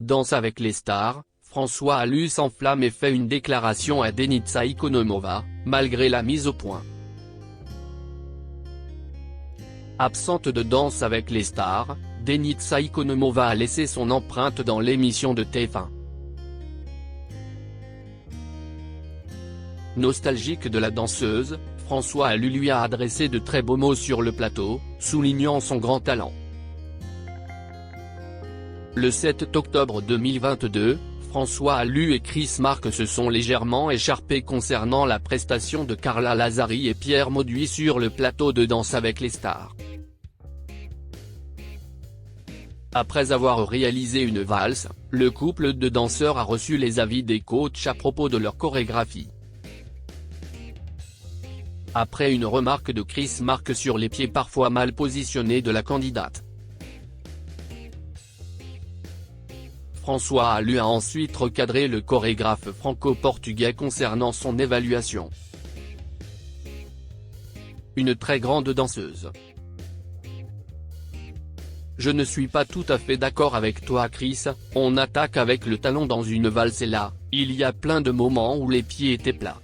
Danse avec les stars, François Allu s'enflamme et fait une déclaration à Denitsa Ikonomova, malgré la mise au point. Absente de Danse avec les stars, Denitsa Ikonomova a laissé son empreinte dans l'émission de TF1. Nostalgique de la danseuse, François Allu lui a adressé de très beaux mots sur le plateau, soulignant son grand talent. Le 7 octobre 2022, François Allu et Chris Marques se sont légèrement écharpés concernant la prestation de Carla Lazari et Pierre Mauduit sur le plateau de Danse avec les stars. Après avoir réalisé une valse, le couple de danseurs a reçu les avis des coachs à propos de leur chorégraphie. Après une remarque de Chris Marques sur les pieds parfois mal positionnés de la candidate, François Allu a ensuite recadré le chorégraphe franco-portugais concernant son évaluation. Une très grande danseuse. Je ne suis pas tout à fait d'accord avec toi Chris, on attaque avec le talon dans une valse et là, il y a plein de moments où les pieds étaient plats.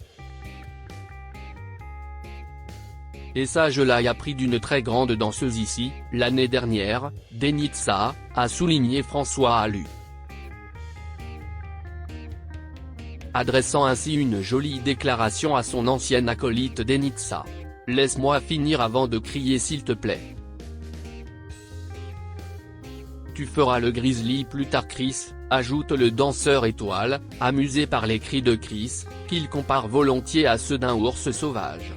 Et ça je l'ai appris d'une très grande danseuse ici, l'année dernière, Denitsa, a souligné François Allu. Adressant ainsi une jolie déclaration à son ancienne acolyte Denitsa. « Laisse-moi finir avant de crier s'il te plaît. Tu feras le grizzly plus tard Chris », ajoute le danseur étoile, amusé par les cris de Chris, qu'il compare volontiers à ceux d'un ours sauvage.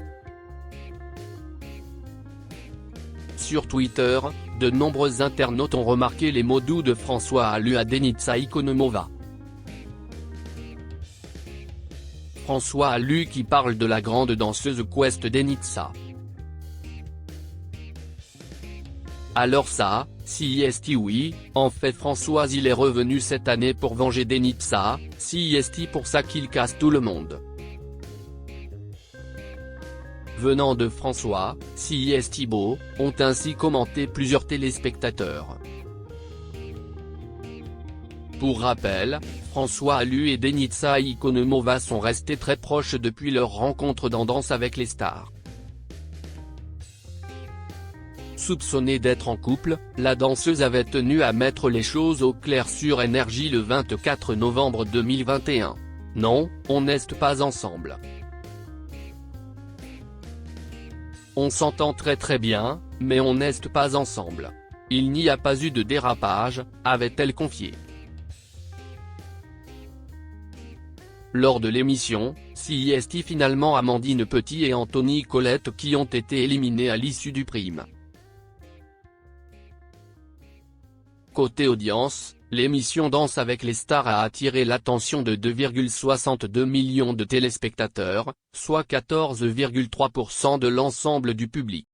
Sur Twitter, de nombreux internautes ont remarqué les mots doux de François Allu à Denitsa Ikonomova. François Allu qui parle de la grande danseuse Quest Denitsa. Alors ça, CIST oui, en fait François il est revenu cette année pour venger Denitsa, CIST pour ça qu'il casse tout le monde. Venant de François, CIST beau, ont ainsi commenté plusieurs téléspectateurs. Pour rappel, François Allu et Denitsa Ikonomova sont restés très proches depuis leur rencontre dans Danse avec les stars. Soupçonnée d'être en couple, la danseuse avait tenu à mettre les choses au clair sur Énergie le 24 novembre 2021. « Non, on n'est pas ensemble. On s'entend très bien, mais on n'est pas ensemble. Il n'y a pas eu de dérapage », avait-elle confié. Lors de l'émission, CIST finalement Amandine Petit et Anthony Colette qui ont été éliminés à l'issue du prime. Côté audience, l'émission Danse avec les stars a attiré l'attention de 2,62 millions de téléspectateurs, soit 14,3% de l'ensemble du public.